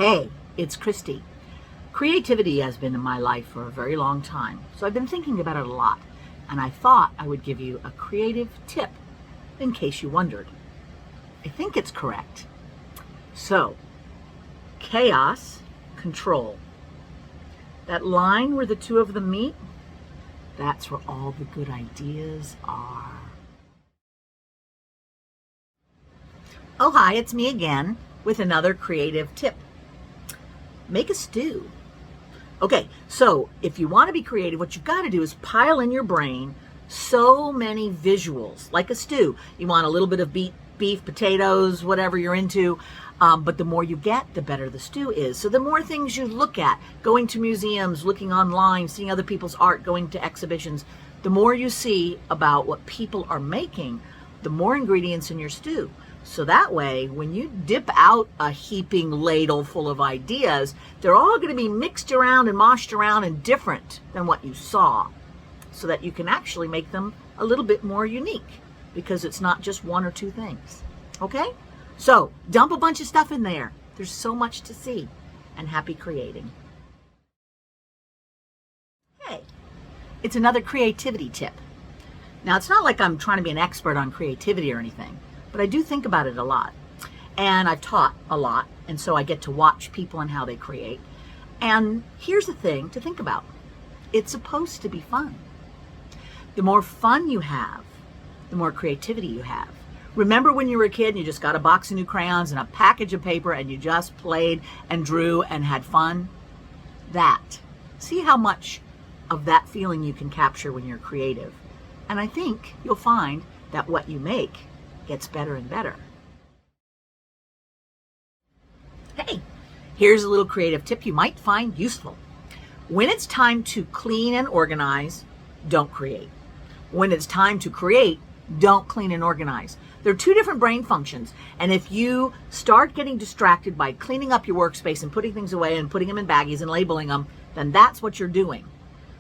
Hey, it's Christy. Creativity has been in my life for a very long time, so I've been thinking about it a lot, and I thought I would give you a creative tip in case you wondered. I think it's correct. So, chaos, control. That line where the two of them meet, that's where all the good ideas are. Oh, hi, it's me again with another creative tip. Make a stew. Okay, so if you want to be creative, what you've got to do is pile in your brain so many visuals, like a stew. You want a little bit of beef, potatoes, whatever you're into, but the more you get, the better the stew is. So the more things you look at, going to museums, looking online, seeing other people's art, going to exhibitions, the more you see about what people are making, the more ingredients in your stew. So that way, when you dip out a heaping ladle full of ideas, they're all going to be mixed around and moshed around and different than what you saw, so that you can actually make them a little bit more unique, because it's not just one or two things. Okay? So dump a bunch of stuff in there. There's so much to see, and happy creating. Hey, it's another creativity tip. Now, it's not like I'm trying to be an expert on creativity or anything, but I do think about it a lot. And I've taught a lot, and so I get to watch people and how they create. And here's the thing to think about. It's supposed to be fun. The more fun you have, the more creativity you have. Remember when you were a kid and you just got a box of new crayons and a package of paper and you just played and drew and had fun? That. See how much of that feeling you can capture when you're creative. And I think you'll find that what you make gets better and better. Hey, here's a little creative tip you might find useful. When it's time to clean and organize, don't create. When it's time to create, don't clean and organize. They're two different brain functions, and if you start getting distracted by cleaning up your workspace and putting things away and putting them in baggies and labeling them, then that's what you're doing.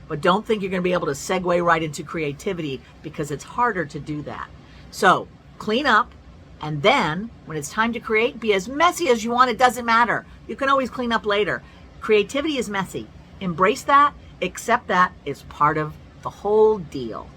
But don't think you're going to be able to segue right into creativity, because it's harder to do that. So clean up, and then when it's time to create, be as messy as you want. It doesn't matter. You can always clean up later. Creativity is messy. Embrace that, accept that. It's part of the whole deal.